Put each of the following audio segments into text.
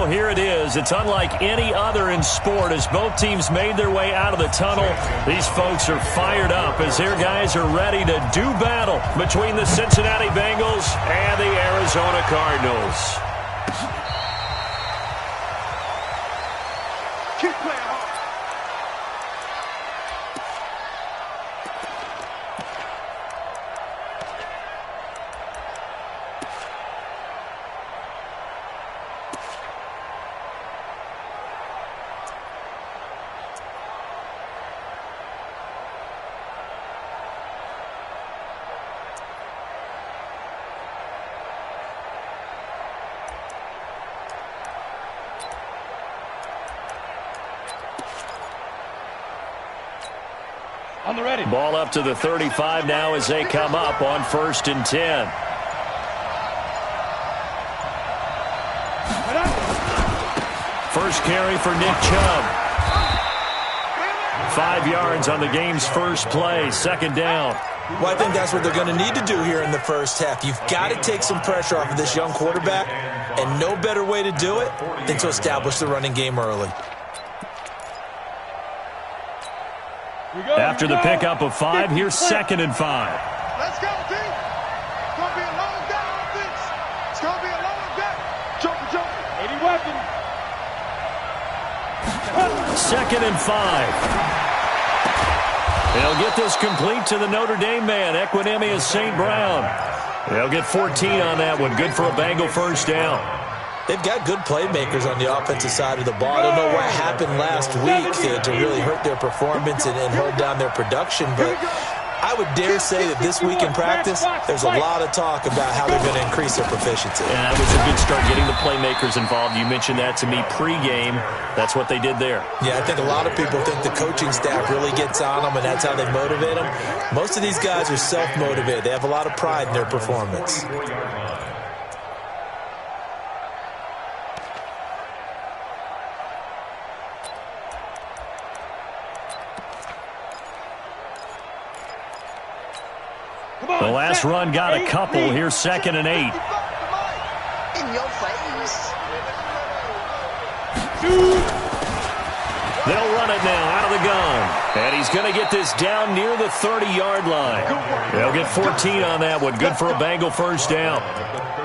Here it is. It's unlike any other in sport as both teams made their way out of the tunnel. These folks are fired up as their guys are ready to do battle between the Cincinnati Bengals and the Arizona Cardinals. Keep playing hard. On the ready. Ball up to the 35 now as they come up on 1st and 10. First carry for Nick Chubb. 5 yards on the game's first play. 2nd down. Well, I think that's what they're going to need to do here in the first half. You've got to take some pressure off of this young quarterback, and no better way to do it than to establish the running game early. After the pickup of 5, here's 2nd and 5. Let's go, team. It's going to be a long day on this. It's going to be a long day. Jump. 80 weapon. 2nd and 5. They'll get this complete to the Notre Dame man, Equinemius St. Brown. They'll get 14 on that one. Good for a Bengal first down. They've got good playmakers on the offensive side of the ball. I don't know what happened last week to really hurt their performance and hold down their production, but I would dare say that this week in practice, there's a lot of talk about how they're going to increase their proficiency. And that was a good start, getting the playmakers involved. You mentioned that to me pregame. That's what they did there. Yeah, I think a lot of people think the coaching staff really gets on them, and that's how they motivate them. Most of these guys are self-motivated. They have a lot of pride in their performance. The last run got a couple. Here's 2nd and 8. In your face. They'll run it now out of the gun. And he's going to get this down near the 30-yard line. They'll get 14 on that one. Good for a Bengal first down.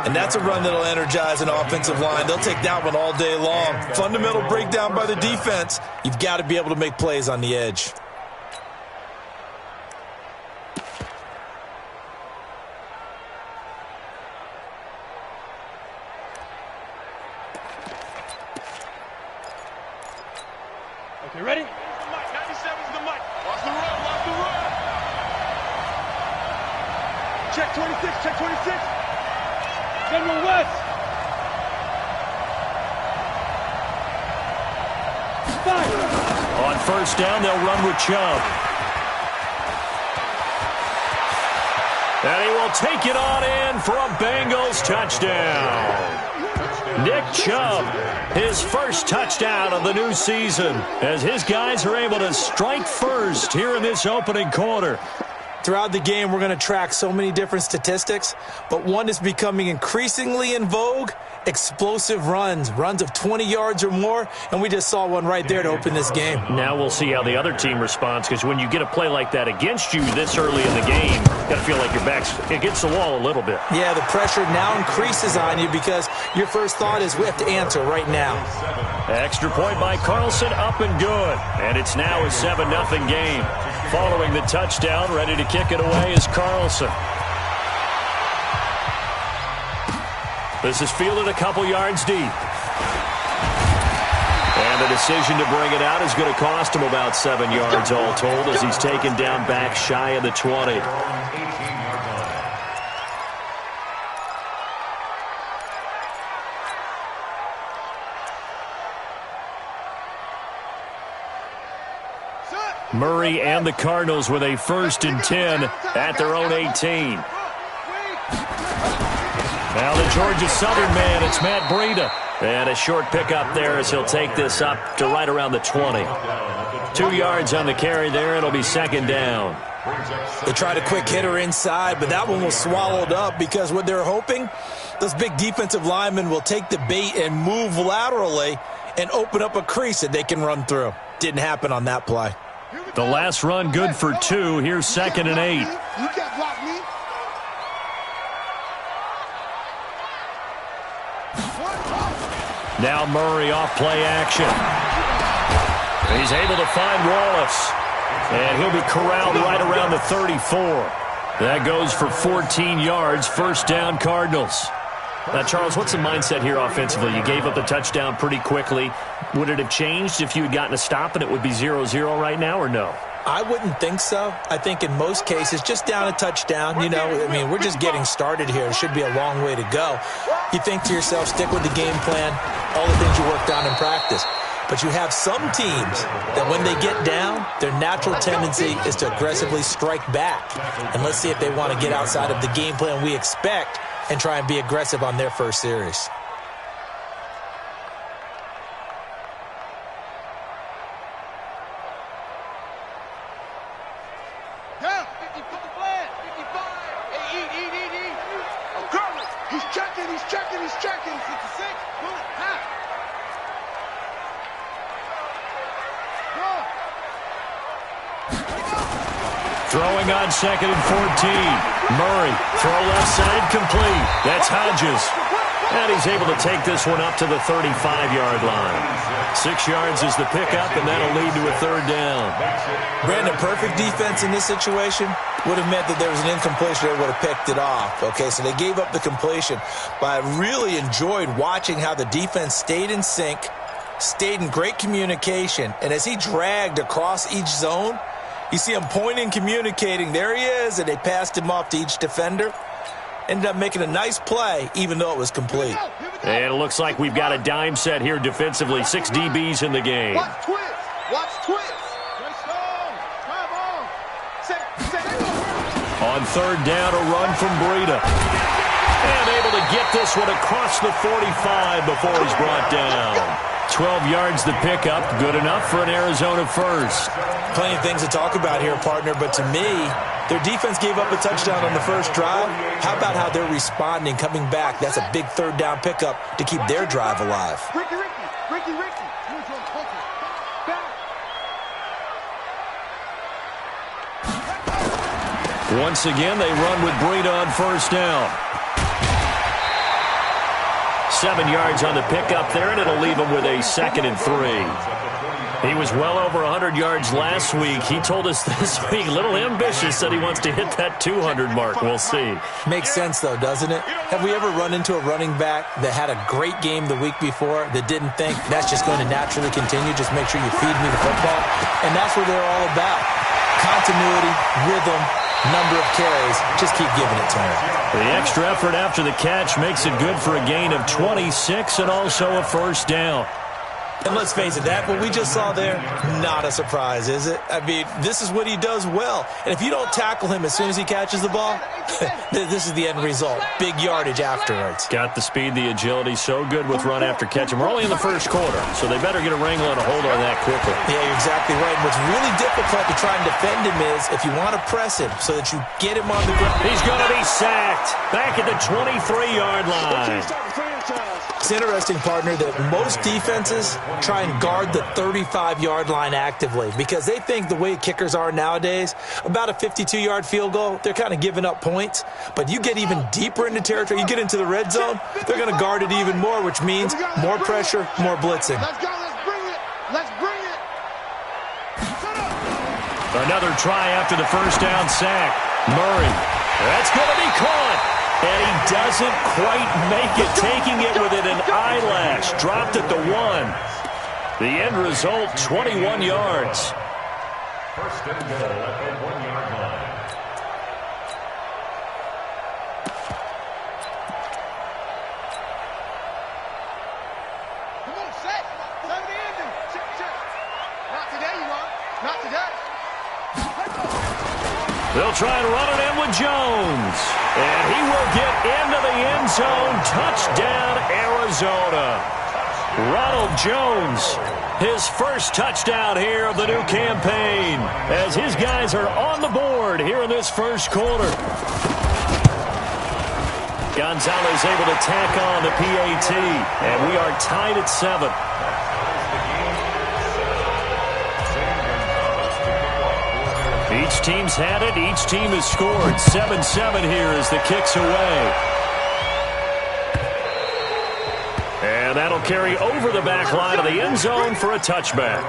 And that's a run that'll energize an offensive line. They'll take that one all day long. Fundamental breakdown by the defense. You've got to be able to make plays on the edge. Okay, ready? 97's the mic. Watch the run. Check 26. General West. 5. On first down, they'll run with Chubb. And he will take it on in for a Bengals touchdown. Nick Chubb, his first touchdown of the new season, as his guys are able to strike first here in this opening quarter. Throughout the game, we're going to track so many different statistics, but one is becoming increasingly in vogue: explosive runs of 20 yards or more, and we just saw one right there to open this game. Now we'll see how the other team responds, because when you get a play like that against you this early in the game, you got to feel like your back's against the wall a little bit. Yeah, the pressure now increases on you because your first thought is we have to answer right now. Extra point by Carlson, up and good. And it's now a 7-0 game. Following the touchdown, ready to kick it away is Carlson. This is fielded a couple yards deep. And the decision to bring it out is going to cost him about 7 yards all told, as he's taken down back shy of the 20. Murray and the Cardinals with a 1st and 10 at their own 18. Now the Georgia Southern man, it's Matt Breida. And a short pickup there as he'll take this up to right around the 20. 2 yards on the carry there. It'll be second down. They tried a quick hitter inside, but that one was swallowed up because what they're hoping, those big defensive linemen will take the bait and move laterally and open up a crease that they can run through. Didn't happen on that play. The last run good for 2. Here's second and 8. You can't block me. Now Murray off play action. He's able to find Wallace. And he'll be corralled right around the 34. That goes for 14 yards. First down, Cardinals. Now, Charles, what's the mindset here offensively? You gave up the touchdown pretty quickly. Would it have changed if you had gotten a stop and it would be 0-0 right now, or no? I wouldn't think so. I think in most cases, just down a touchdown, you know, I mean, we're just getting started here. It should be a long way to go. You think to yourself, stick with the game plan, all the things you worked on in practice. But you have some teams that when they get down, their natural tendency is to aggressively strike back. And let's see if they want to get outside of the game plan we expect and try and be aggressive on their first series. Down. 50, put the flag. 55. Hey, eat. Oh, Curly. He's checking. 56. Pull it. Half. Throwing on second and 14. Murray, throw left side, complete. That's Hodges. And he's able to take this one up to the 35-yard line. 6 yards is the pickup, and that'll lead to a third down. Brandon, perfect defense in this situation would have meant that there was an incompletion that would have picked it off. Okay, so they gave up the completion. But I really enjoyed watching how the defense stayed in sync, stayed in great communication, and as he dragged across each zone, you see him pointing, communicating. There he is, and they passed him off to each defender. Ended up making a nice play, even though it was complete. And it looks like we've got a dime set here defensively. 6 DBs in the game. Watch twist. On third down, a run from Breida. And able to get this one across the 45 before he's brought down. 12 yards the pickup. Good enough for an Arizona first. Plenty of things to talk about here, partner, but to me, their defense gave up a touchdown on the first drive. How about how they're responding, coming back? That's a big third down pickup to keep their drive alive. Ricky. Once again, they run with Breida on first down. 7 yards on the pickup there, and it'll leave him with a second and 3. He was well over 100 yards last week. He told us this week, a little ambitious, said he wants to hit that 200 mark. We'll see. Makes sense, though, doesn't it? Have we ever run into a running back that had a great game the week before that didn't think that's just going to naturally continue? Just make sure you feed me the football. And that's what they're all about. Continuity, rhythm, number of carries. Just keep giving it to him. The extra effort after the catch makes it good for a gain of 26 and also a first down. And let's face it, that what we just saw there, not a surprise, is it? I mean, this is what he does well. And if you don't tackle him as soon as he catches the ball, this is the end result. Big yardage afterwards. Got the speed, the agility, so good with run after catch. And we're only in the first quarter, so they better get a wrangle and a hold on that quickly. Yeah, you're exactly right. And what's really difficult to try and defend him is if you want to press him so that you get him on the ground. He's going to be sacked back at the 23-yard line. It's interesting, partner, that most defenses try and guard the 35-yard line actively because they think the way kickers are nowadays, about a 52-yard field goal, they're kind of giving up points. But you get even deeper into territory, you get into the red zone, they're going to guard it even more, which means more pressure, more blitzing. Let's go. Let's bring it. Another try after the first down sack. Murray. That's going to be caught. And he doesn't quite make it, taking it within an eyelash. Dropped at the 1. The end result, 21 yards. First and goal at the 1-yard line. Come on, set. Time to end him. Check. Not today, you are. Not today. They'll try and run it in with Jones. And he will get into the end zone. Touchdown, Arizona. Ronald Jones, his first touchdown here of the new campaign, as his guys are on the board here in this first quarter. Gonzalez able to tack on the PAT, and we are tied at 7. Each team's had it. Each team has scored. 7-7 here as the kick's away. And that'll carry over the back line of the end zone for a touchback.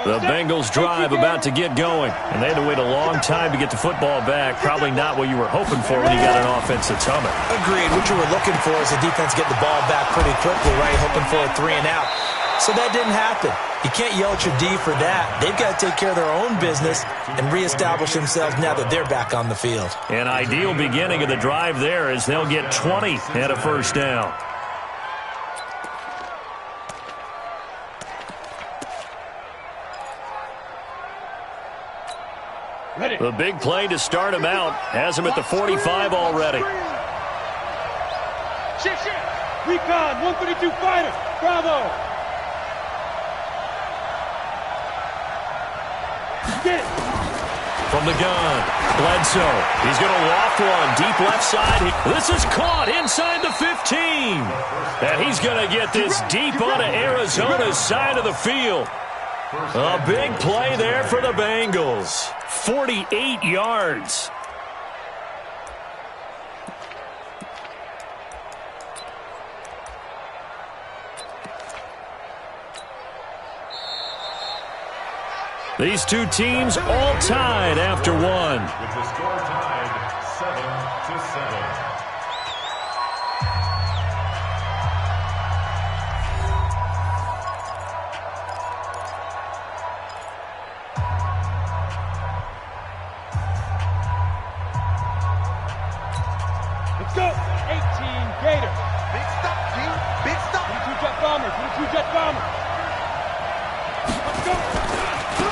The Bengals drive about to get going, and they had to wait a long time to get the football back. Probably not what you were hoping for when you got an offense that's humming. Agreed. What you were looking for is the defense get the ball back pretty quickly, right? Hoping for a 3 and out. So that didn't happen. You can't yell at your D for that. They've got to take care of their own business and reestablish themselves now that they're back on the field. An ideal beginning of the drive there as they'll get 20 and a first down. Ready. The big play to start him out has him at the 45 already. Recon, 132 fighter. Bravo. Get it. From the gun, Bledsoe. He's going to loft one deep left side. This is caught inside the 15. And he's going to get this deep onto Arizona's side of the field. A big play there for the Bengals. 48 yards. These two teams all tied after one. With the score tied 7-7. Let's go. 18 Gators. Big stop, G. Big stop. 22 Jet Bombers. 22 Jet Bombers. Let's go.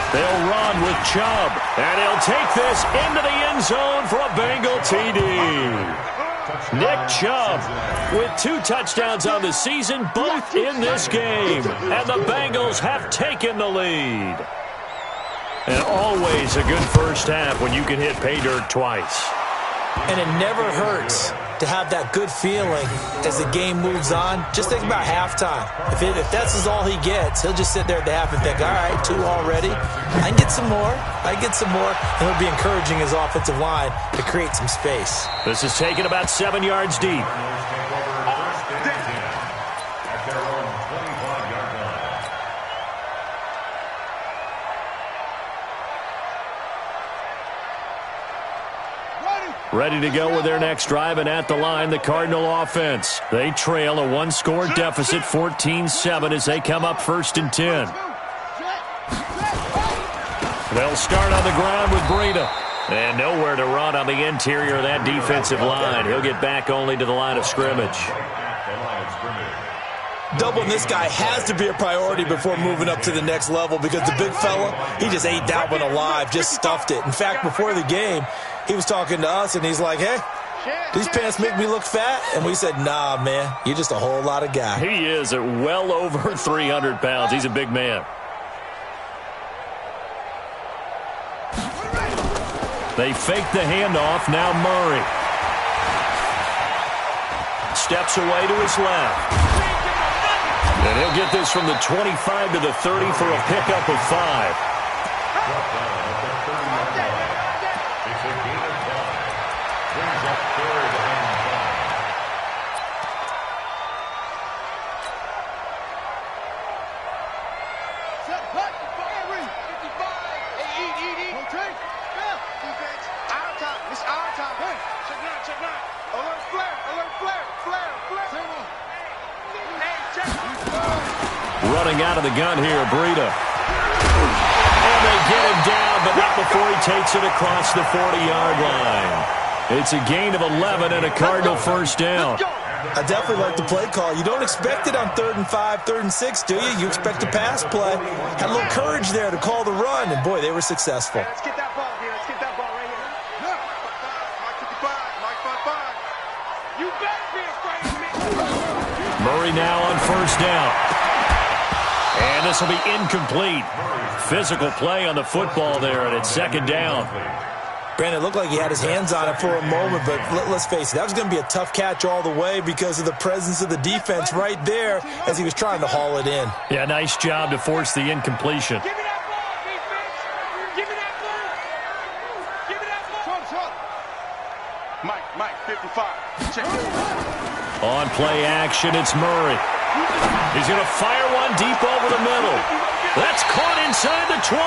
They'll run with Chubb, and he'll take this into the end zone for a Bengal TD. Nick Chubb with 2 touchdowns on the season, both in this game. And the Bengals have taken the lead. And always a good first half when you can hit pay dirt twice. And it never hurts to have that good feeling as the game moves on. Just think about halftime. If that's all he gets, he'll just sit there at the half and think, all right, 2 already. I can get some more. I can get some more. And he'll be encouraging his offensive line to create some space. This is taken about 7 yards deep. At their own 25-yard line. Ready to go with their next drive, and at the line, the Cardinal offense. They trail a 1-score deficit, 14-7, as they come up 1st and 10. They'll start on the ground with Breida. And nowhere to run on the interior of that defensive line. He'll get back only to the line of scrimmage. Doubling this guy has to be a priority before moving up to the next level because the big fella, he just ate that one alive, just stuffed it. In fact, before the game, he was talking to us, and he's like, hey, these pants make me look fat. And we said, nah, man, you're just a whole lot of guy. He is at well over 300 pounds. He's a big man. They fake the handoff. Now Murray steps away to his left. And he'll get this from the 25 to the 30 for a pickup of 5. It's a gain of 5. Brings up 3rd and 5. Set, hut, fire, 55. Hey, eat. Okay. Yeah. Defense. Our time. It's our time. Hey, check 9. Alert flare. Same one. Hey, check. Running out of the gun here, Breida. And they get him down, but not before he takes it across the 40-yard line. It's a gain of 11 and a Cardinal first down. I definitely like the play call. You don't expect it on 3rd and 5, 3rd and 6, do you? You expect a pass play. Had a little courage there to call the run, and boy, they were successful. Let's get that ball here. Murray now on first down. And this will be incomplete. Physical play on the football there, and it's second down. Brandon, it looked like he had his hands on it for a moment, but let's face it, that was going to be a tough catch all the way because of the presence of the defense right there as he was trying to haul it in. Yeah, nice job to force the incompletion. Give me that ball, defense! Give me that ball! Give me that ball! Mike, 55. Check this. On play action, it's Murray. He's going to fire one deep over the middle. That's caught inside the 20.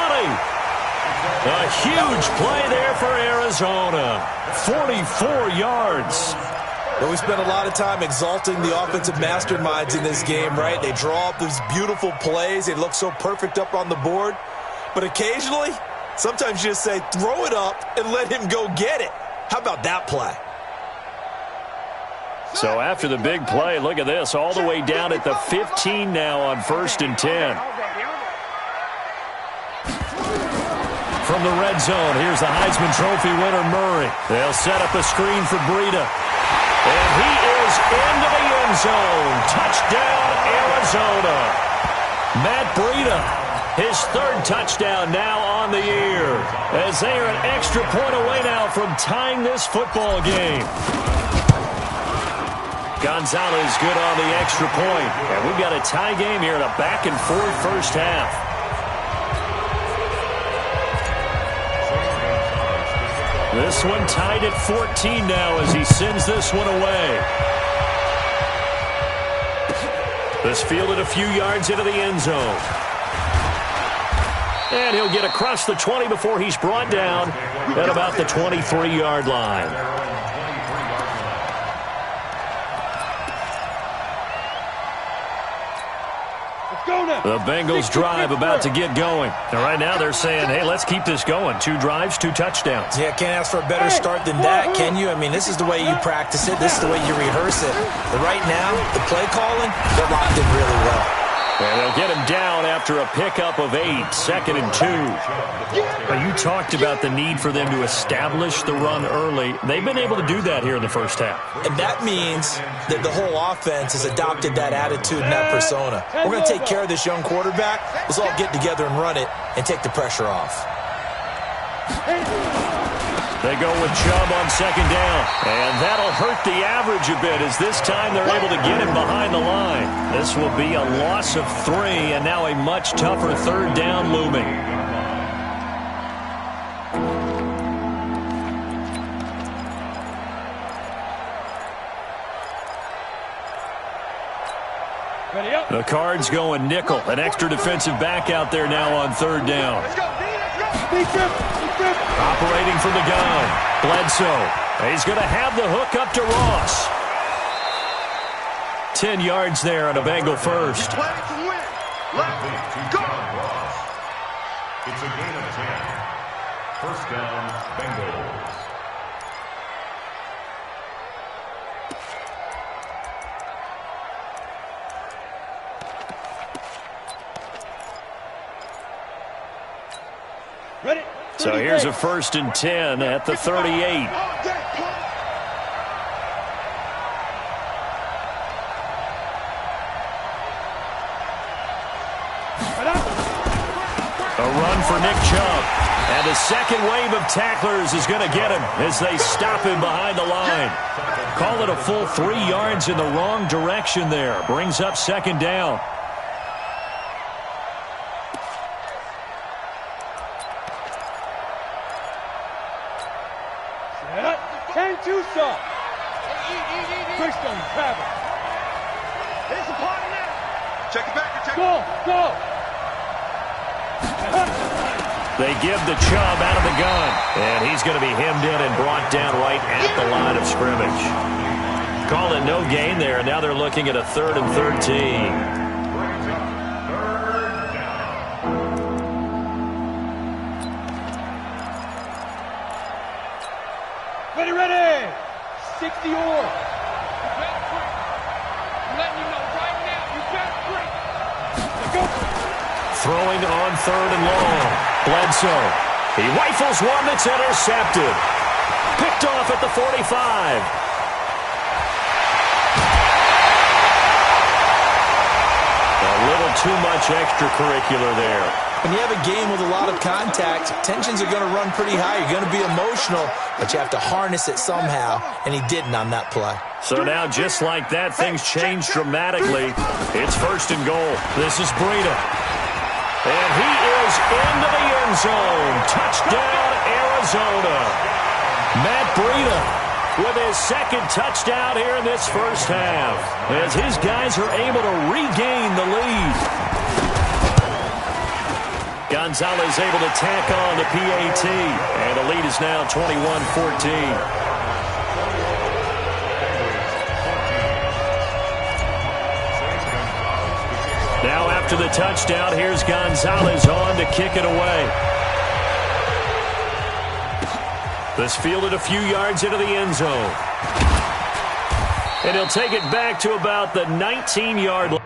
A huge play there for Arizona. 44 yards. Well, we spent a lot of time exalting the offensive masterminds in this game, right? They draw up these beautiful plays. They look so perfect up on the board. But occasionally, sometimes you just say, throw it up and let him go get it. How about that play? So after the big play, look at this, all the way down at the 15 now on 1st and 10. From the red zone, here's the Heisman Trophy winner, Murray. They'll set up a screen for Breida. And he is into the end zone. Touchdown, Arizona. Matt Breida, his 3rd touchdown now on the year, as they are an extra point away now from tying this football game. Gonzalez good on the extra point. And we've got a tie game here in a back-and-forth first half. This one tied at 14 now as he sends this one away. This fielded a few yards into the end zone. And he'll get across the 20 before he's brought down at about the 23-yard line. The Bengals drive about to get going. And right now they're saying, hey, let's keep this going. 2 drives, 2 touchdowns. Yeah, can't ask for a better start than that, can you? I mean, this is the way you practice it. This is the way you rehearse it. But right now, the play calling, they're locked in really well. And they'll get him down after a pickup of 8, 2nd and 2. But you talked about the need for them to establish the run early. They've been able to do that here in the first half. And that means that the whole offense has adopted that attitude and that persona. We're going to take care of this young quarterback. Let's all get together and run it and take the pressure off. They go with Chubb on 2nd down. And that'll hurt the average a bit as this time they're able to get him behind the line. This will be a loss of 3 and now a much tougher 3rd down looming. The Cards going nickel. An extra defensive back out there now on 3rd down. Operating from the gun. Bledsoe. He's going to have the hook up to Ross. 10 yards there on a Bengal first. Play to win. Let's go. It's a gain of 10. First down, Bengals. Ready? So here's a 1st and 10 at the 38. A run for Nick Chubb. And the second wave of tacklers is going to get him as they stop him behind the line. Call it a full 3 yards in the wrong direction there. Brings up 2nd down. Can't you stop? Christian Travis. It's a party now. Check it back. Check it Go, go. They give the Chubb out of the gun. And he's going to be hemmed in and brought down right at the line of scrimmage. Call it no gain there. And now they're looking at a 3rd and 13. Ready. 60 or. I'm letting you know right now, you better break. Go. Throwing on 3rd and long. Bledsoe. He rifles one that's intercepted. Picked off at the 45. too much extracurricular there. When you have a game with a lot of contact, tensions are going to run pretty high. You're going to be emotional, but you have to harness it somehow, and he didn't on that play. So now, just like that, things change dramatically. It's 1st and goal. This is Breida. And he is into the end zone. Touchdown, Arizona. Matt Breida with his 2nd touchdown here in this first half, as his guys are able to regain the lead. Gonzalez able to tack on the PAT, and the lead is now 21-14. Now after the touchdown, here's Gonzalez on to kick it away. This fielded a few yards into the end zone. And he'll take it back to about the 19-yard line.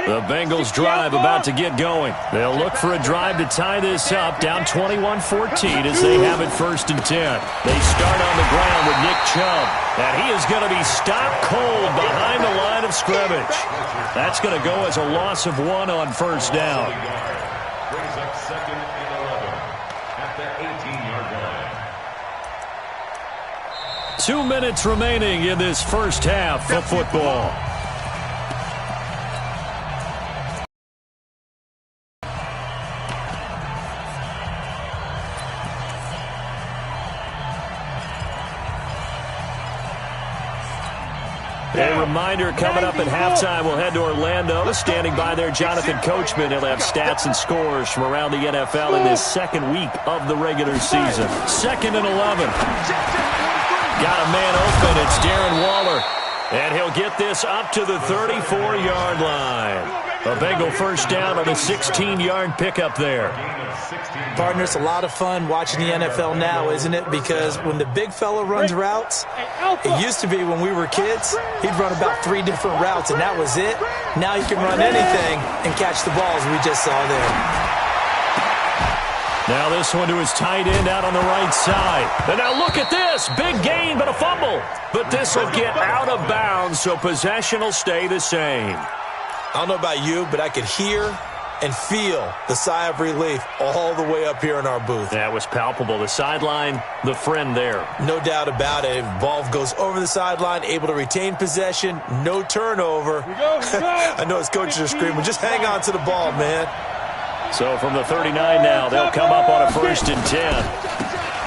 The Bengals drive about to get going. They'll look for a drive to tie this up, down 21-14 as they have it 1st and 10. They start on the ground with Nick Chubb, and he is going to be stopped cold behind the line of scrimmage. That's going to go as a loss of 1 on 1st down. Brings up 2nd and 11 at the 18-yard line. 2 minutes remaining in this first half of football. A reminder, coming up at halftime, we'll head to Orlando. Standing by there, Jonathan Coachman. He'll have stats and scores from around the NFL in this 2nd week of the regular season. 2nd and 11. Got a man open. It's Darren Waller. And he'll get this up to the 34-yard line. A Bengal 1st down on a 16-yard pickup there. Partner, it's a lot of fun watching the NFL now, isn't it? Because when the big fella runs routes, it used to be when we were kids, he'd run about 3 different routes, and that was it. Now he can run anything and catch the balls we just saw there. Now this one to his tight end out on the right side. And now look at this. Big gain, but a fumble. But this will get out of bounds, so possession will stay the same. I don't know about you, but I could hear and feel the sigh of relief all the way up here in our booth. That was palpable. The sideline, the friend there. No doubt about it. Ball goes over the sideline, able to retain possession, no turnover. I know his coaches are screaming, just hang on to the ball, man. So from the 39 now, they'll come up on a 1st and 10.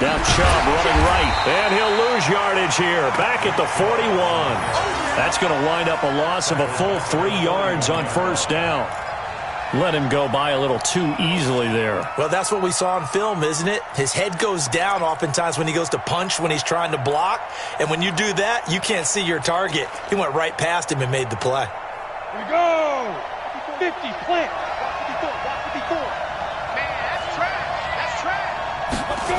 Now Chubb running right, and he'll lose yardage here. Back at the 41. That's going to wind up a loss of a full 3 yards on first down. Let him go by a little too easily there. Well, that's what we saw on film, isn't it? His head goes down oftentimes when he goes to punch, when he's trying to block. And when you do that, you can't see your target. He went right past him and made the play. Here we go. 50, plant. 54, 54. Man, that's trash. That's trash. Let's go.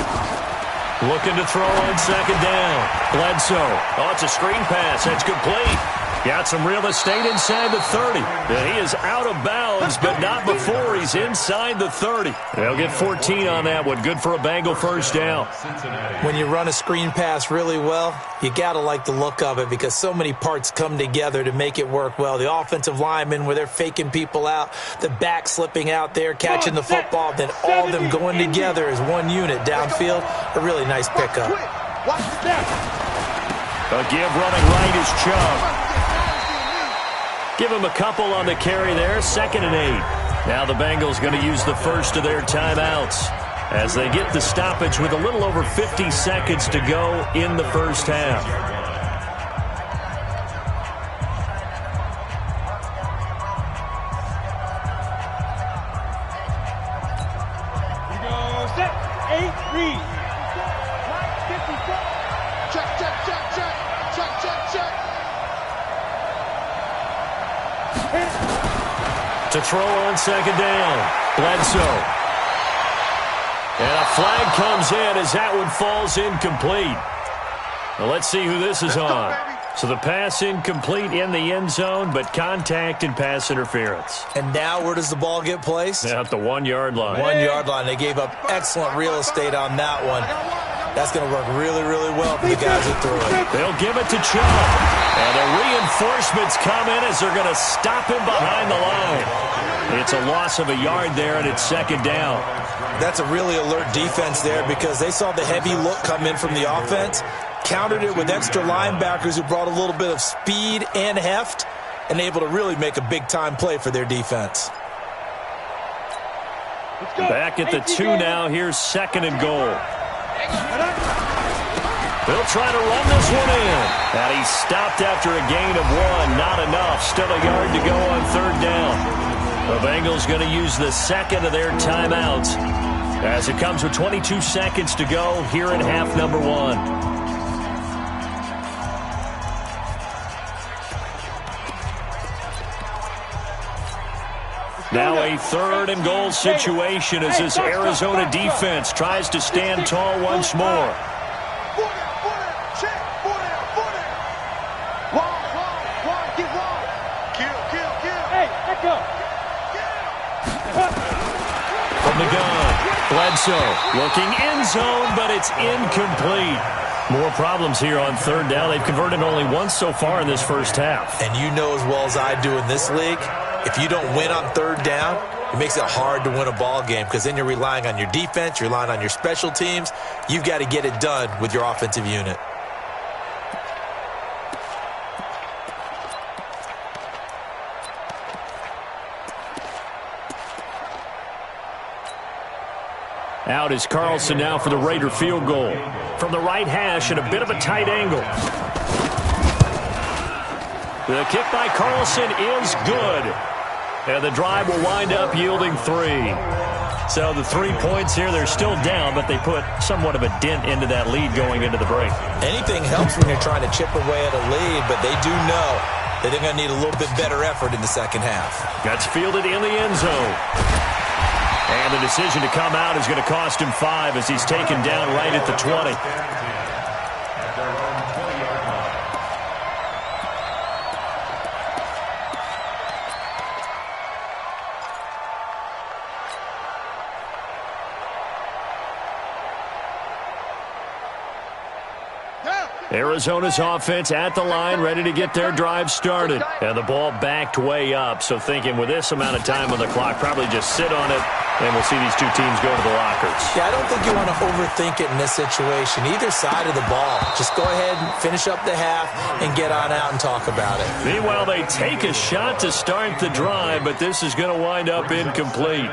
Looking to throw on second down. Bledsoe. Oh, it's a screen pass. That's complete. Got some real estate inside the 30. And he is out of bounds, but not before he's inside the 30. They'll get 14 on that one. Good for a Bengal first down. When you run a screen pass really well, you got to like the look of it because so many parts come together to make it work well. The offensive linemen where they're faking people out, the back slipping out there, catching the football, then all of them going together as one unit downfield. A really nice pickup. Watch the step. A give running right is Chubb. Give him a couple on the carry there, 2nd and 8. Now the Bengals going to use the first of their timeouts as they get the stoppage with a little over 50 seconds to go in the first half. Here we go. Set. 8, read. Right, 54. Check, check, check, check. Check, check, check. To throw on second down, Bledsoe. And a flag comes in as that one falls incomplete. Well, let's see who this is on. So the pass incomplete in the end zone, but contact and pass interference. And now where does the ball get placed? At the 1 yard line. 1 yard line. They gave up excellent real estate on that one. That's going to work really, really well for the guys that threw it. They'll give it to Chubb. And the reinforcements come in as they're going to stop him behind the line. It's a loss of a yard there, and it's second down. That's a really alert defense there because they saw the heavy look come in from the offense, countered it with extra linebackers who brought a little bit of speed and heft, and able to really make a big-time play for their defense. Back at the 2 now. Here's 2nd and goal. They'll try to run this one in. And he stopped after a gain of 1. Not enough. Still a yard to go on 3rd down. The Bengals going to use the 2nd of their timeouts as it comes with 22 seconds to go here in half number 1. Now a 3rd and goal situation as this Arizona defense tries to stand tall once more. From the gun, Bledsoe looking end zone, but it's incomplete. More problems here on 3rd down. They've converted only once so far in this first half. And you know as well as I do in this league, if you don't win on 3rd down, it makes it hard to win a ball game because then you're relying on your defense, you're relying on your special teams. You've got to get it done with your offensive unit. Out is Carlson now for the Raider field goal. From the right hash at a bit of a tight angle. The kick by Carlson is good. And the drive will wind up yielding 3. So the 3 points here, they're still down, but they put somewhat of a dent into that lead going into the break. Anything helps when you're trying to chip away at a lead, but they do know that they're going to need a little bit better effort in the second half. That's fielded in the end zone. And the decision to come out is going to cost him 5 as he's taken down right at the 20. Arizona's offense at the line, ready to get their drive started. And the ball backed way up, so thinking with this amount of time on the clock, probably just sit on it, and we'll see these two teams go to the lockers. Yeah, I don't think you want to overthink it in this situation. Either side of the ball. Just go ahead and finish up the half and get on out and talk about it. Meanwhile, they take a shot to start the drive, but this is going to wind up incomplete.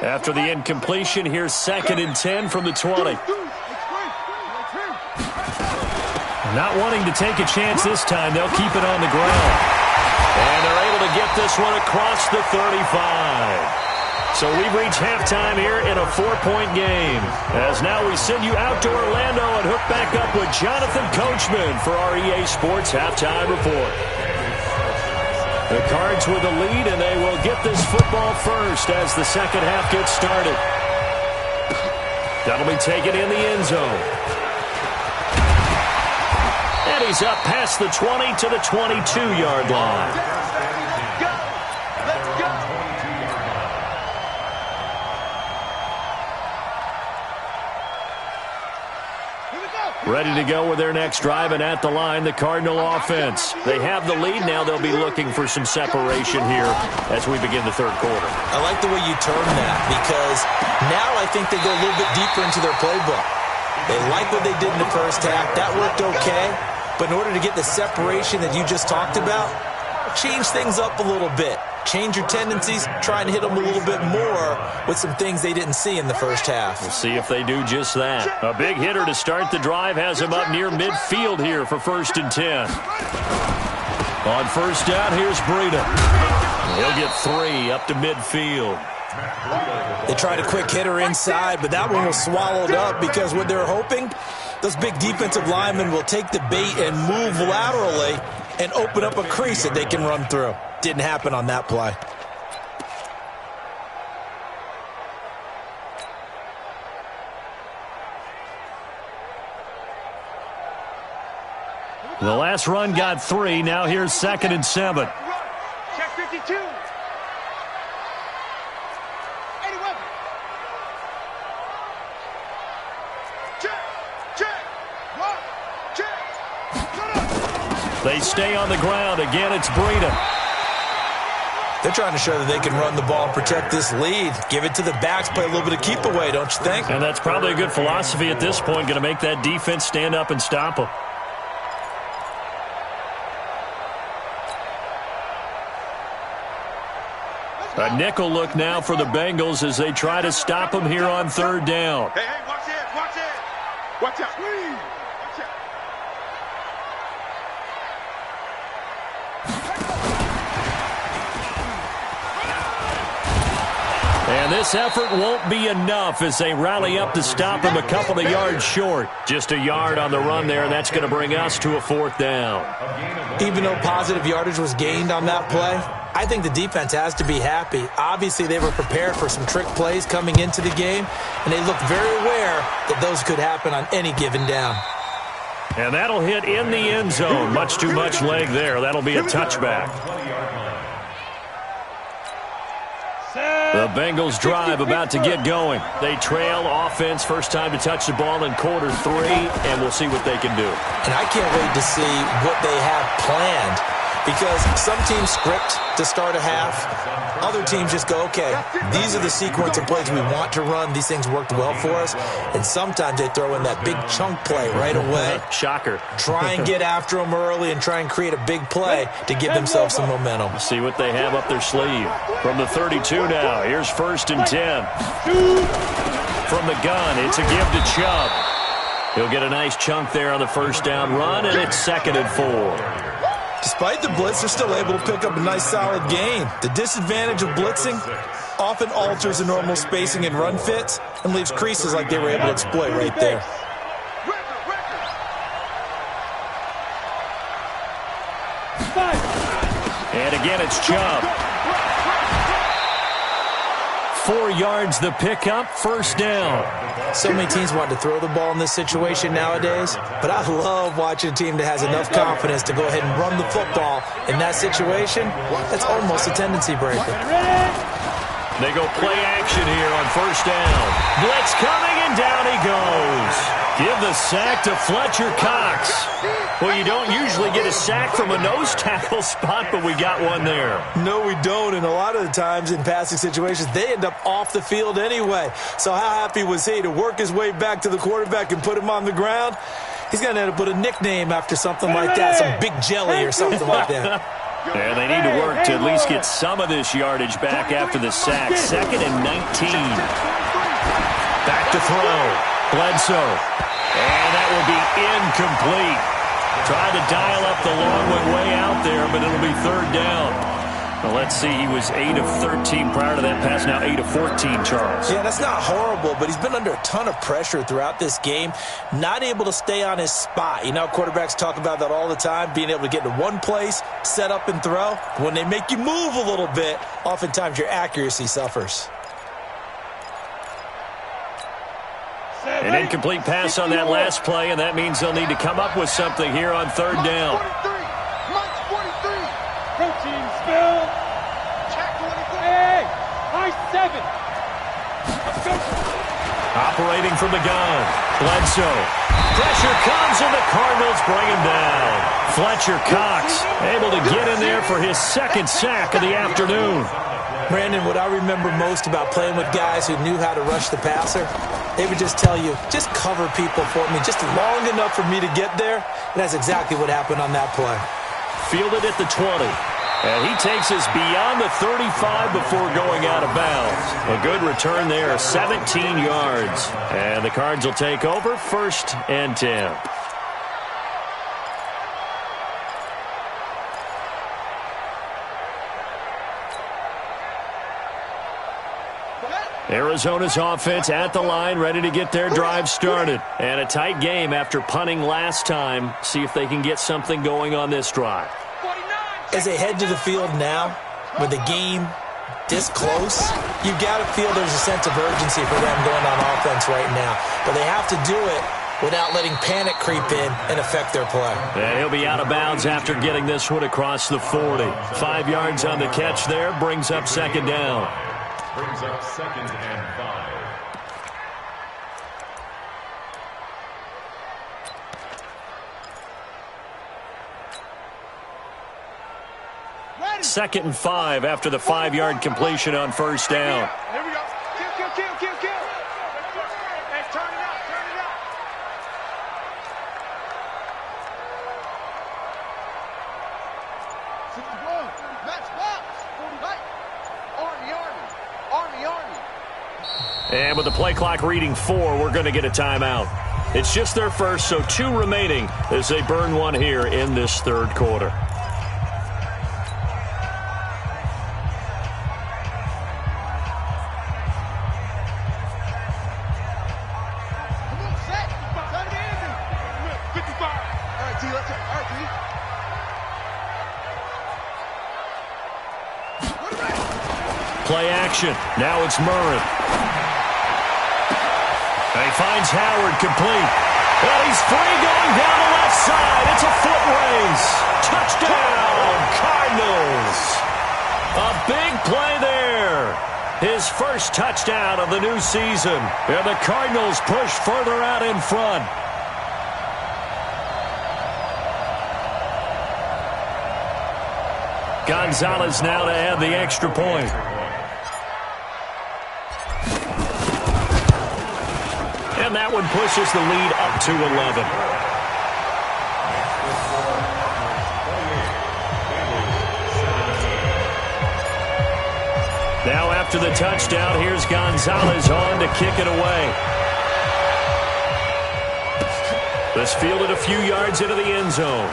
After the incompletion, here's 2nd and 10 from the 20. Not wanting to take a chance this time, they'll keep it on the ground. And they're able to get this one across the 35. So we've reached halftime here in a 4-point game. As now we send you out to Orlando and hook back up with Jonathan Coachman for our EA Sports Halftime Report. The Cards with the lead, and they will get this football first as the second half gets started. That'll be taken in the end zone. And he's up past the 20 to the 22-yard line. Ready to go with their next drive, and at the line, the Cardinal offense. They have the lead now. They'll be looking for some separation here as we begin the third quarter. I like the way you term that, because now I think they go a little bit deeper into their playbook. They like what they did in the first half. That worked okay, but in order to get the separation that you just talked about, change things up a little bit. Change your tendencies, try and hit them a little bit more with some things they didn't see in the first half. We'll see if they do just that. A big hitter to start the drive has him up near midfield here for 1st and 10. On first down, here's Breida. He'll get 3 up to midfield. They tried a quick hitter inside, but that one was swallowed up because what they're hoping, those big defensive linemen will take the bait and move laterally and open up a crease that they can run through. Didn't happen on that play. The last run got 3. Now here's 2nd and 7. Check 52. 81. Check. They stay on the ground. Again, it's Breida. They're trying to show that they can run the ball and protect this lead. Give it to the backs, play a little bit of keep away, don't you think? And that's probably a good philosophy at this point, going to make that defense stand up and stop them. A nickel look now for the Bengals as they try to stop them here on 3rd down. Hey, watch it, watch it. Watch out. And this effort won't be enough as they rally up to stop him a couple of yards short. Just a yard on the run there, and that's going to bring us to a 4th down. Even though positive yardage was gained on that play, I think the defense has to be happy. Obviously, they were prepared for some trick plays coming into the game, and they looked very aware that those could happen on any given down. And that'll hit in the end zone. Much too much leg there. That'll be a touchback. The Bengals drive about to get going. They trail offense, first time to touch the ball in quarter 3, and we'll see what they can do. And I can't wait to see what they have planned, because some teams script to start a half. Other teams just go, okay, these are the sequence of plays we want to run. These things worked well for us. And sometimes they throw in that big chunk play right away. Shocker. Try and get after them early and try and create a big play to give themselves some momentum. See what they have up their sleeve. From the 32 now, here's 1st and 10. From the gun, it's a give to Chubb. He'll get a nice chunk there on the first down run, and it's 2nd and 4. Despite the blitz, they're still able to pick up a nice solid gain. The disadvantage of blitzing often alters the normal spacing and run fits and leaves creases like they were able to exploit right there. And again, it's Chubb. 4 yards the pickup, 1st down. So many teams want to throw the ball in this situation nowadays, but I love watching a team that has enough confidence to go ahead and run the football in that situation. That's almost a tendency breaker. They go play action here on 1st down. Blitz coming, and down he goes. Give the sack to Fletcher Cox. Well, you don't usually get a sack from a nose tackle spot, but we got one there. No, we don't, and a lot of the times in passing situations, they end up off the field anyway. So how happy was he to work his way back to the quarterback and put him on the ground? He's going to end up with a nickname after something like that, some Big Jelly or something like that. And they need to work to at least get some of this yardage back after the sack. 2nd and 19. Back to throw. Bledsoe. And that will be incomplete. Tried to dial up the long one way out there, but it'll be 3rd down. Well, let's see. He was 8 of 13 prior to that pass. Now 8 of 14, Charles. Yeah, that's not horrible, but he's been under a ton of pressure throughout this game. Not able to stay on his spot. You know, quarterbacks talk about that all the time, being able to get to one place, set up and throw. When they make you move a little bit, oftentimes your accuracy suffers. An incomplete pass on that last play, and that means they'll need to come up with something here on 3rd down. Protein spill. Check 24. Hey, high 7. Let's go. Operating from the gun. Bledsoe. Pressure comes, and the Cardinals bring him down. Fletcher Cox able to get in there for his 2nd sack of the afternoon. Brandon, what I remember most about playing with guys who knew how to rush the passer, they would just tell you, just cover people for me, just long enough for me to get there. And that's exactly what happened on that play. Fielded at the 20. And he takes us beyond the 35 before going out of bounds. A good return there, 17 yards. And the Cards will take over, 1st and 10. Arizona's offense at the line, ready to get their drive started. And a tight game after punting last time. See if they can get something going on this drive. As they head to the field now, with the game this close, you've got to feel there's a sense of urgency for them going on offense right now. But they have to do it without letting panic creep in and affect their play. And he'll be out of bounds after getting this one across the 40. 5 yards on the catch there, brings up 2nd down. Brings up 2nd and 5. 2nd and 5 after the 5-yard completion on 1st down. Here we go. Kill. Hey, turn it up. Match box. Army. And with the play clock reading 4, we're going to get a timeout. It's just their first, so 2 remaining as they burn one here in this 3rd quarter. Play action. Now it's Murray. And he finds Howard complete. And he's free going down the left side. It's a foot race. Touchdown, Cardinals. A big play there. His first touchdown of the new season. And the Cardinals push further out in front. Gonzalez now to add the extra point. And that one pushes the lead up to 11. Now after the touchdown, here's Gonzalez on to kick it away. This fielded a few yards into the end zone.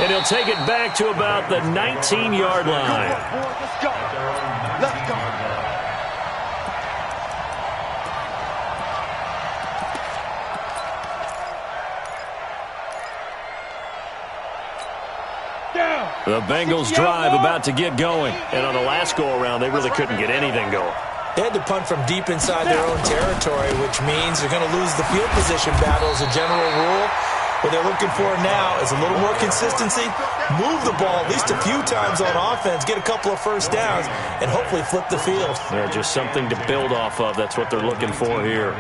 And he'll take it back to about the 19-yard line. Let's go. Let's go. The Bengals drive about to get going. And on the last go-around, they really couldn't get anything going. They had to punt from deep inside their own territory, which means they're going to lose the field position battle as a general rule. What they're looking for now is a little more consistency, move the ball at least a few times on offense, get a couple of first downs, and hopefully flip the field. They're just something to build off of. That's what they're looking for here.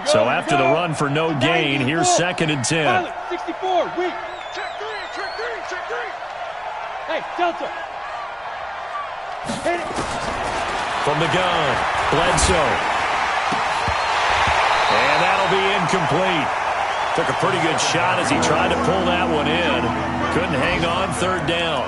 So after the run for no gain, here's 2nd and 10. 64, weak. Check three. Hey, Delta. Hit it. From the gun, Bledsoe. And that'll be incomplete. incomplete. Took a pretty good shot as he tried to pull that one in. Couldn't hang on, third down.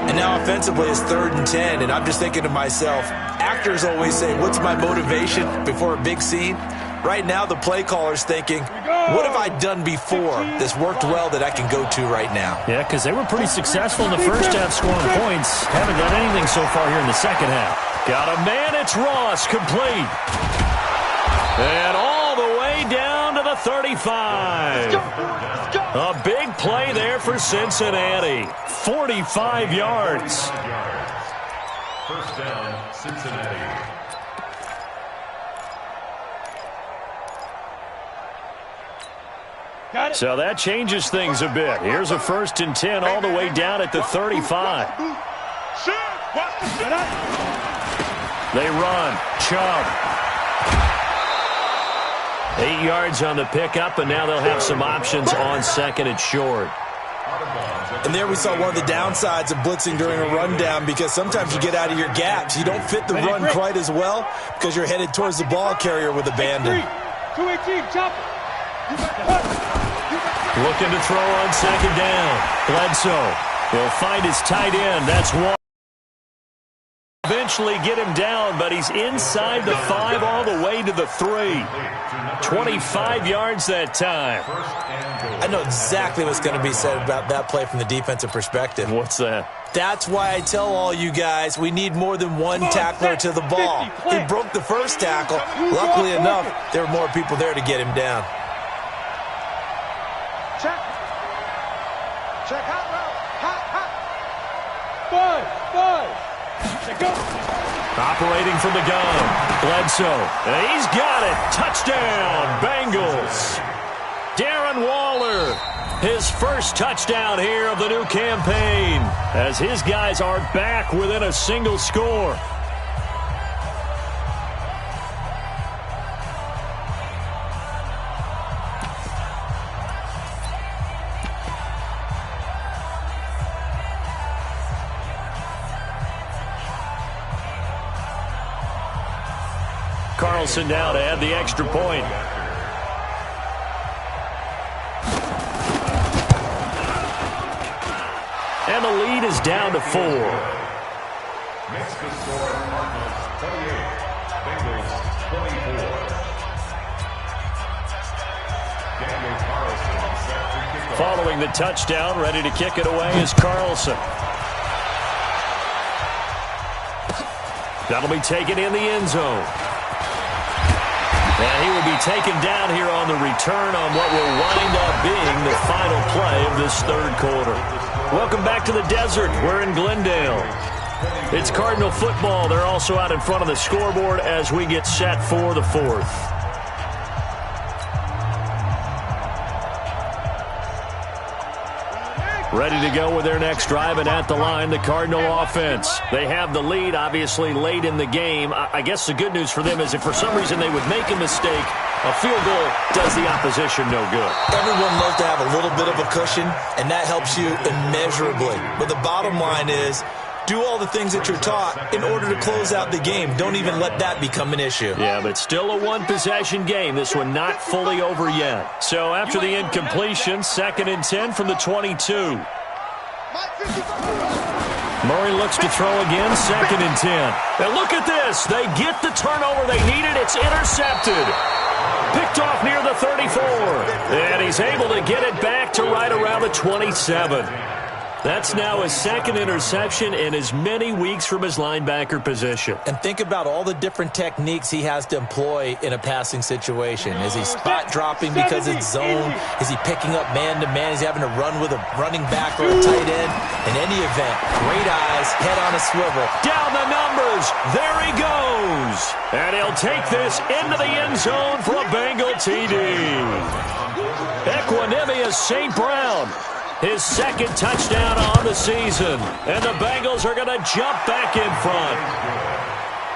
And now offensively it's 3rd and 10, and I'm just thinking to myself, actors always say, what's my motivation before a big scene? Right now the play caller's thinking, what have I done before that's worked well that I can go to right now? Yeah, because they were pretty successful in the first half scoring points. Haven't done anything so far here in the second half. Got a man, it's Ross, complete. And all the way down to the 35. A big play there for Cincinnati. 45 yards. First down, Cincinnati. So that changes things a bit. Here's a 1st and 10 all the way down at the 35. They run. Chubb. 8 yards on the pickup, and now they'll have some options on 2nd and short. And there we saw one of the downsides of blitzing during a rundown, because sometimes you get out of your gaps. You don't fit the run quite as well because you're headed towards the ball carrier with abandon. 218, chop. Looking to throw on 2nd down. Bledsoe. He'll find his tight end. That's one. Eventually get him down, but he's inside the 5 all the way to the 3. 25 yards that time. I know exactly what's going to be said about that play from the defensive perspective. What's that? That's why I tell all you guys we need more than one tackler to the ball. He broke the first tackle. Luckily enough, there were more people there to get him down. Check. Check hot route. Hot. 5. Go. Operating from the gun. Bledsoe. And he's got it. Touchdown, Bengals. Darren Waller. His first touchdown here of the new campaign, as his guys are back within a single score. Carlson now to add the extra point. And the lead is down to 4. Makes the score Cardinals 28, Bengals 24. Daniel Carlson set to kick off. Following the touchdown, ready to kick it away is Carlson. That'll be taken in the end zone. And he will be taken down here on the return on what will wind up being the final play of this 3rd quarter. Welcome back to the desert. We're in Glendale. It's Cardinal football. They're also out in front of the scoreboard as we get set for the 4th. Ready to go with their next drive, and at the line, the Cardinal offense. They have the lead, obviously, late in the game. I guess the good news for them is if for some reason they would make a mistake, a field goal does the opposition no good. Everyone loves to have a little bit of a cushion, and that helps you immeasurably. But the bottom line is, do all the things that you're taught in order to close out the game. Don't even let that become an issue. Yeah, but still a one-possession game. This one not fully over yet. So after the incompletion, 2nd and 10 from the 22. Murray looks to throw again, 2nd and 10. And look at this. They get the turnover they needed. It's intercepted. Picked off near the 34. And he's able to get it back to right around the 27. That's now his 2nd interception in as many weeks from his linebacker position. And think about all the different techniques he has to employ in a passing situation. Is he spot dropping because it's zone? Is he picking up man-to-man? Is he having to run with a running back or a tight end? In any event, great eyes, head on a swivel. Down the numbers. There he goes. And he'll take this into the end zone for a Bengal TD. Equanimous St. Brown. His 2nd touchdown on the season. And the Bengals are going to jump back in front.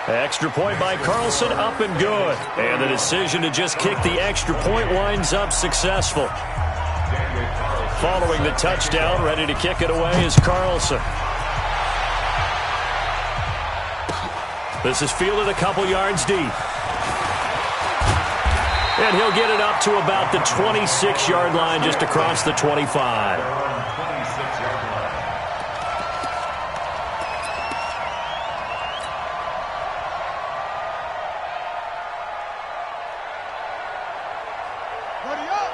Extra point by Carlson, up and good. And the decision to just kick the extra point winds up successful. Following the touchdown, ready to kick it away is Carlson. This is fielded a couple yards deep. And he'll get it up to about the 26-yard line, just across the 25.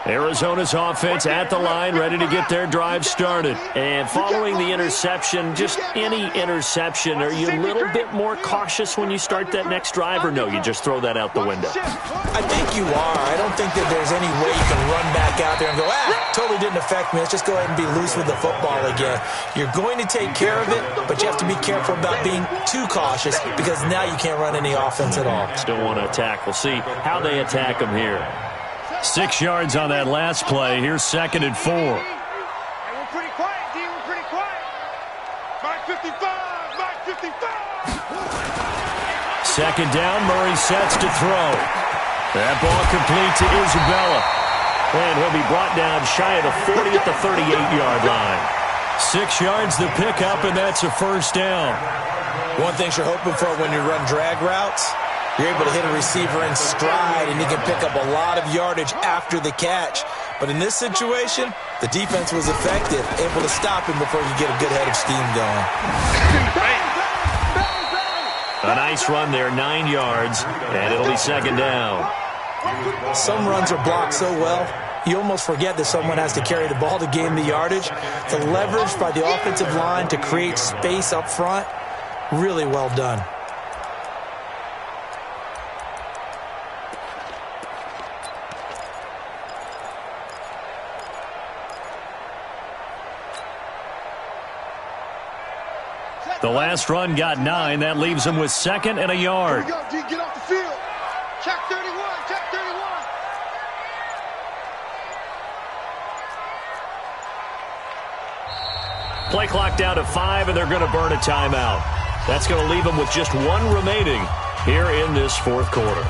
Arizona's offense at the line, ready to get their drive started. And following the interception, just any interception, are you a little bit more cautious when you start that next drive, or no, you just throw that out the window? I think you are. I don't think that there's any way you can run back out there and go, totally didn't affect me. Let's just go ahead and be loose with the football again. You're going to take care of it, but you have to be careful about being too cautious because now you can't run any offense at all. Still want to attack. We'll see how they attack them here. 6 yards on that last play. Here's 2nd and 4. Hey, we're pretty quiet, D. We're pretty quiet. Mark 55. Mark 55. 2nd down. Murray sets to throw. That ball complete to Isabella. And he'll be brought down shy of the 40 at the 38-yard line. 6 yards the pickup, and that's a first down. One thing you're hoping for when you run drag routes, you're able to hit a receiver in stride, and he can pick up a lot of yardage after the catch. But in this situation, the defense was effective, able to stop him before you get a good head of steam going. A nice run there, 9 yards, and it'll be 2nd down. Some runs are blocked so well, you almost forget that someone has to carry the ball to gain the yardage. The leverage by the offensive line to create space up front, really well done. The last run got 9. That leaves him with 2nd and a yard. Here we go, D. Get off the field. Check 31. Check 31. Play clock down to 5, and they're going to burn a timeout. That's going to leave them with just 1 remaining here in this 4th quarter.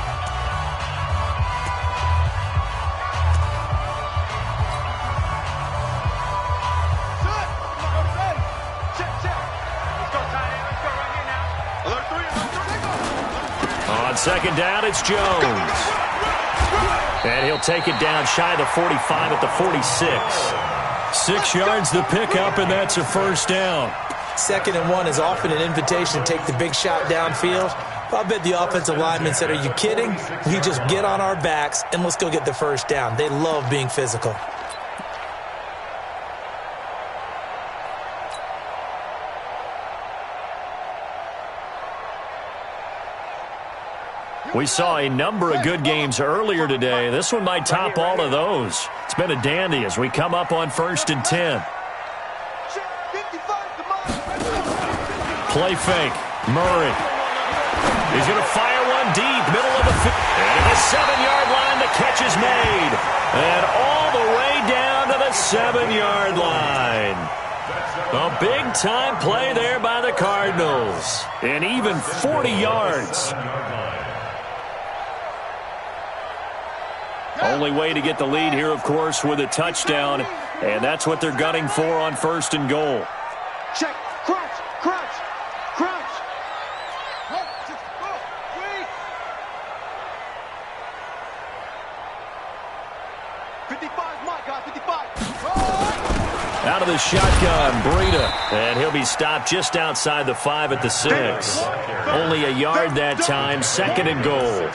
On 2nd down, it's Jones. And he'll take it down shy of the 45 at the 46. 6 yards the pickup, and that's a first down. 2nd and 1 is often an invitation to take the big shot downfield. I bet the offensive lineman said, are you kidding? We just get on our backs and let's go get the first down. They love being physical. We saw a number of good games earlier today. This one might top all of those. It's been a dandy as we come up on 1st and 10. Play fake. Murray. He's going to fire one deep, middle of the field. And at the 7-yard line, the catch is made. And all the way down to the 7-yard line. A big-time play there by the Cardinals. And even 40 yards. Only way to get the lead here, of course, with a touchdown. And that's what they're gunning for on 1st and goal. Check. Crunch. Crunch. Crunch. 55, my God, 55. Out of the shotgun, Breida. And he'll be stopped just outside the 5 at the 6. Only a yard that time, 2nd and goal.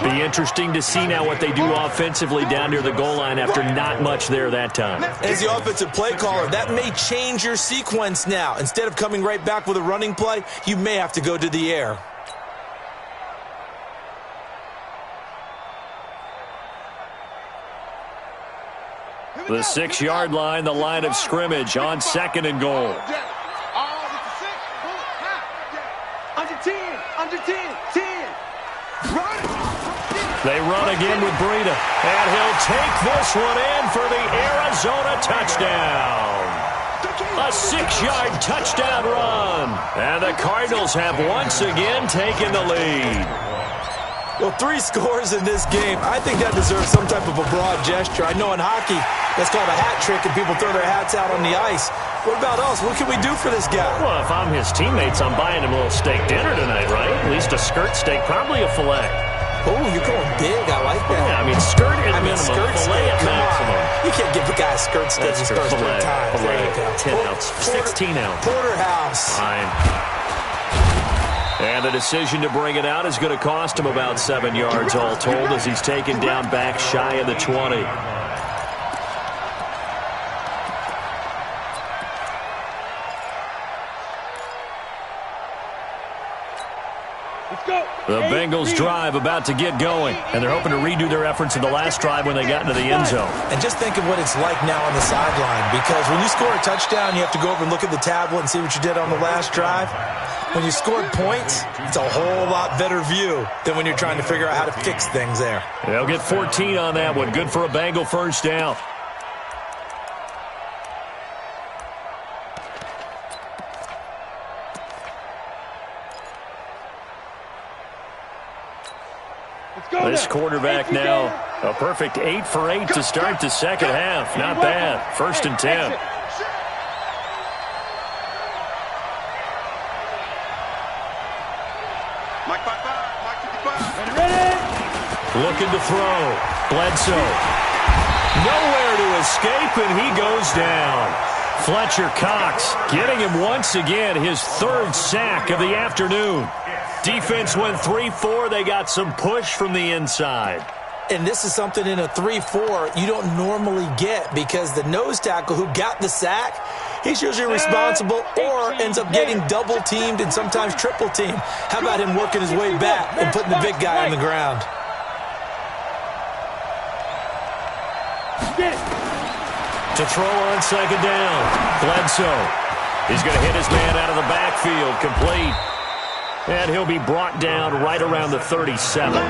Be interesting to see now what they do offensively down near the goal line after not much there that time. As the offensive play caller, that may change your sequence now. Instead of coming right back with a running play, you may have to go to the air. The 6-yard line, the line of scrimmage on 2nd and goal. Under 10, 10. Run. They run again with Breida. And he'll take this one in for the Arizona touchdown. A 6-yard touchdown run. And the Cardinals have once again taken the lead. Well, 3 scores in this game. I think that deserves some type of a broad gesture. I know in hockey, that's called a hat trick, and people throw their hats out on the ice. What about us? What can we do for this guy? Well, if I'm his teammates, I'm buying him a little steak dinner tonight, right? At least a skirt steak, probably a filet. Oh, you're going big. I like that. Yeah, I mean, skirt can't give the guy a skirt stitch his first 3 times. There you go. 10 ounce, 16 ounce. Porterhouse. Fine. And the decision to bring it out is going to cost him about 7 yards all told as he's taken down back shy of the 20. The Bengals drive about to get going, and they're hoping to redo their efforts in the last drive when they got into the end zone. And just think of what it's like now on the sideline, because when you score a touchdown, you have to go over and look at the tablet and see what you did on the last drive. When you scored points, it's a whole lot better view than when you're trying to figure out how to fix things there. They'll get 14 on that one. Good for a Bengal first down. This quarterback now, a perfect 8 for 8 to start the second half. Not bad. 1st and 10. Mike 5-5, Mike 55. Looking to throw. Bledsoe. Nowhere to escape, and he goes down. Fletcher Cox getting him once again, his 3rd sack of the afternoon. Defense went 3-4. They got some push from the inside. And this is something in a 3-4 you don't normally get, because the nose tackle who got the sack, he's usually responsible or ends up getting double-teamed and sometimes triple-teamed. How about him working his way back and putting the big guy on the ground? To throw on 2nd down. Bledsoe. He's going to hit his man out of the backfield. Complete. And he'll be brought down right around the 37.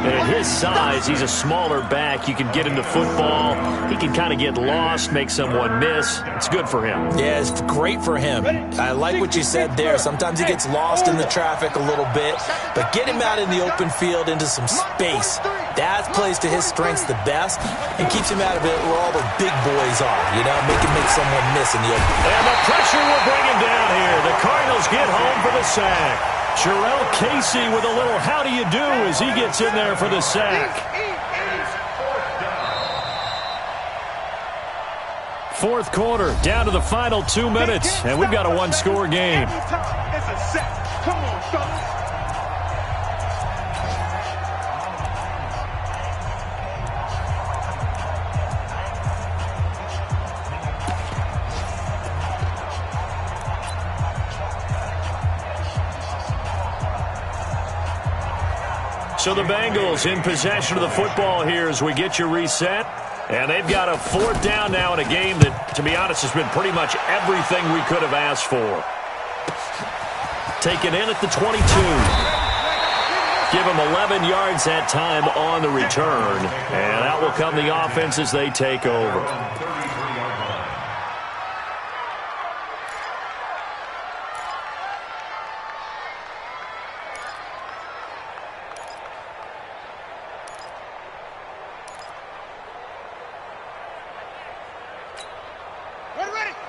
And at his size, he's a smaller back. You can get him to football. He can kind of get lost, make someone miss. It's good for him. Yeah, it's great for him. I like what you said there. Sometimes he gets lost in the traffic a little bit. But get him out in the open field into some space. That plays to his strengths the best and keeps him out of it where all the big boys are. You know, make someone miss in the open. And the pressure will bring him down here. The Cardinals get home for the sack. Jarrell Casey with a little how do you do as he gets in there for the sack. 4th quarter, down to the final 2 minutes, and we've got a 1-score game. It's a sack. Come on, fellas. So the Bengals in possession of the football here as we get you reset. And they've got a 4th down now in a game that, to be honest, has been pretty much everything we could have asked for. Taken in at the 22. Give them 11 yards that time on the return. And out will come the offense as they take over.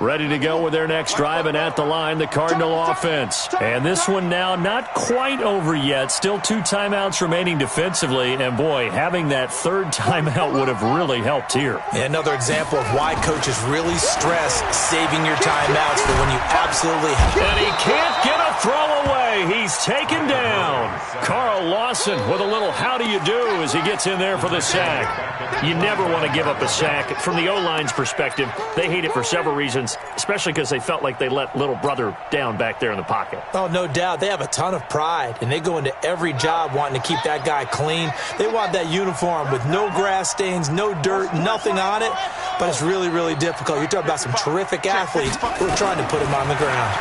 Ready to go with their next drive, and at the line, the Cardinal offense. And this one now not quite over yet. Still 2 timeouts remaining defensively. And, boy, having that 3rd timeout would have really helped here. Yeah, another example of why coaches really stress saving your timeouts for when you absolutely have. And he can't get a throw away. He's taken down. Carl Lawson with a little how do you do as he gets in there for the sack. You never want to give up a sack. From the O-line's perspective, they hate it for several reasons, especially because they felt like they let little brother down back there in the pocket. Oh, no doubt. They have a ton of pride, and they go into every job wanting to keep that guy clean. They want that uniform with no grass stains, no dirt, nothing on it, but it's really, really difficult. You're talking about some terrific athletes who are trying to put him on the ground.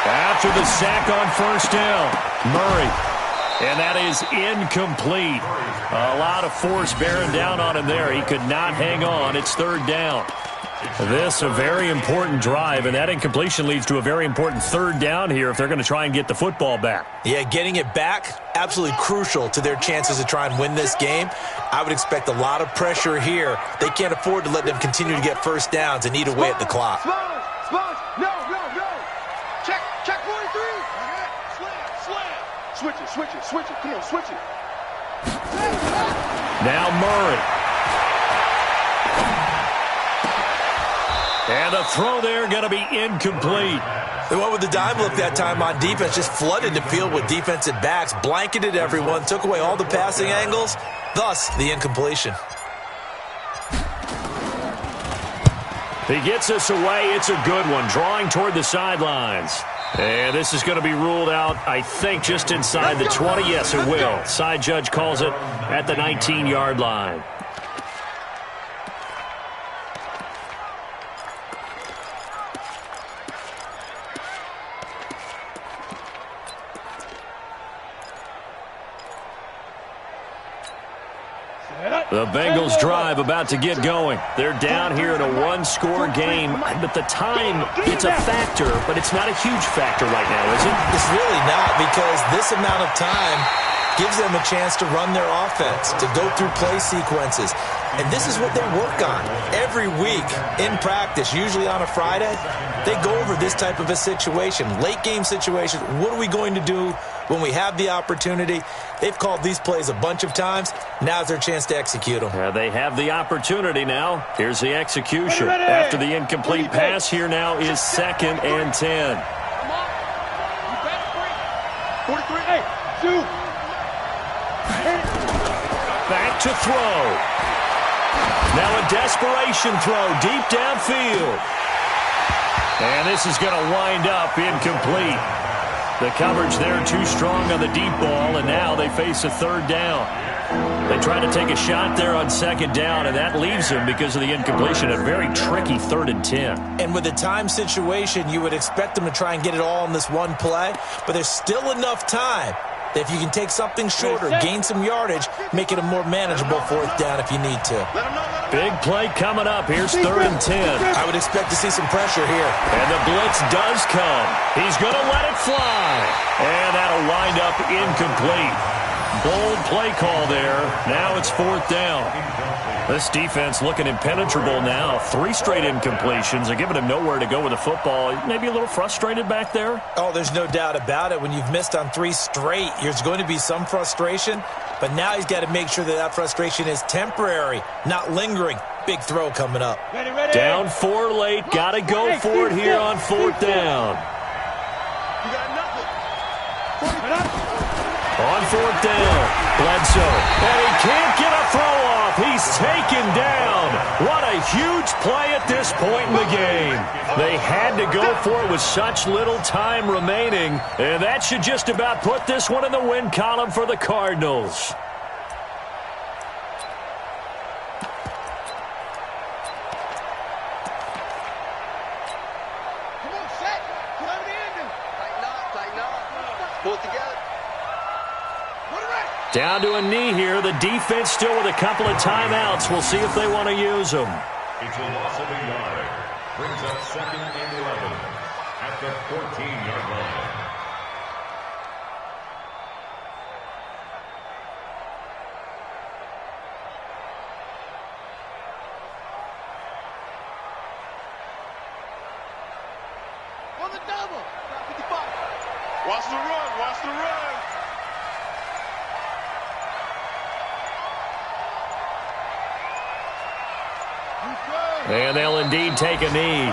After the sack on 1st down, Murray. And that is incomplete. A lot of force bearing down on him there. He could not hang on. It's 3rd down. This a very important drive, and that incompletion leads to a very important 3rd down here if they're going to try and get the football back. Yeah, getting it back, absolutely crucial to their chances to try and win this game. I would expect a lot of pressure here. They can't afford to let them continue to get 1st downs and eat away at the clock. Smalls, no. Check 43. Switch it. Come on, switch it. Now Murray. And the throw there going to be incomplete. They went with the dime look that time on defense, just flooded the field with defensive backs, blanketed everyone, took away all the passing angles, thus the incompletion. He gets us away. It's a good one, drawing toward the sidelines. And this is going to be ruled out, I think, just inside the 20. Yes, it will. Side judge calls it at the 19-yard line. The Bengals drive about to get going. They're down here in a one-score game, but the time, it's a factor, but it's not a huge factor right now, is it? It's really not, because this amount of time gives them a chance to run their offense, to go through play sequences. And this is what they work on every week in practice, usually on a Friday. They go over this type of a situation, late-game situation. What are we going to do when we have the opportunity? They've called these plays a bunch of times. Now's their chance to execute them. They have the opportunity now. Here's the execution. After the incomplete pass, here now is 2nd and 10. Come on. You bet 43. Hey, shoot. Back to throw. Now a desperation throw deep downfield. And this is going to wind up incomplete. The coverage there too strong on the deep ball, and now they face a 3rd down. They try to take a shot there on 2nd down, and that leaves them, because of the incompletion, a very tricky 3rd and 10. And with the time situation, you would expect them to try and get it all in this one play, but there's still enough time that if you can take something shorter, gain some yardage, make it a more manageable 4th down if you need to. Big play coming up. Here's 3rd and 10. I would expect to see some pressure here. And the blitz does come. He's going to let it fly. And that'll wind up incomplete. Bold play call there. Now it's 4th down. This defense looking impenetrable now. 3 straight incompletions. They're giving him nowhere to go with the football. Maybe a little frustrated back there? Oh, there's no doubt about it. When you've missed on 3 straight, there's going to be some frustration. But now he's got to make sure that that frustration is temporary, not lingering. Big throw coming up. Ready, ready. Down 4 late. Got to go for it here on 4th down. You got nothing. On 4th down, Bledsoe, and he can't get a throw off. He's taken down. What a huge play at this point in the game. They had to go for it with such little time remaining, and that should just about put this one in the win column for the Cardinals. Come on, set. Come in. Tighten up. Pull it together. Down to a knee here. The defense still with a couple of timeouts. We'll see if they want to use them. It's a loss of a yard. Brings up 2nd and 11 at the 14-yard line. On the double. 55. Watch the run. Watch the run. And they'll indeed take a knee.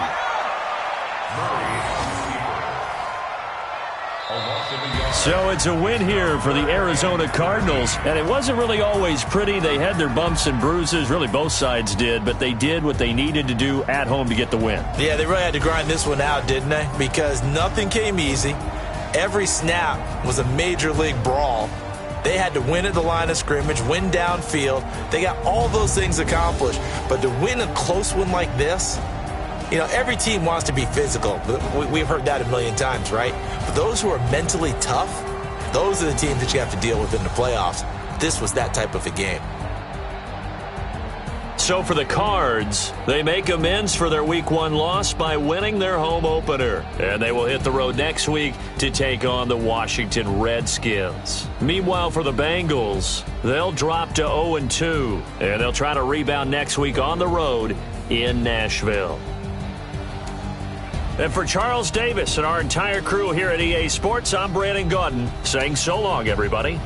So it's a win here for the Arizona Cardinals. And it wasn't really always pretty. They had their bumps and bruises. Really, both sides did. But they did what they needed to do at home to get the win. Yeah, they really had to grind this one out, didn't they? Because nothing came easy. Every snap was a major league brawl. They had to win at the line of scrimmage, win downfield. They got all those things accomplished. But to win a close one like this, you know, every team wants to be physical. We've heard that a million times, right? But those who are mentally tough, those are the teams that you have to deal with in the playoffs. This was that type of a game. So for the Cards, they make amends for their Week 1 loss by winning their home opener. And they will hit the road next week to take on the Washington Redskins. Meanwhile, for the Bengals, they'll drop to 0-2. And they'll try to rebound next week on the road in Nashville. And for Charles Davis and our entire crew here at EA Sports, I'm Brandon Gaudin saying so long, everybody.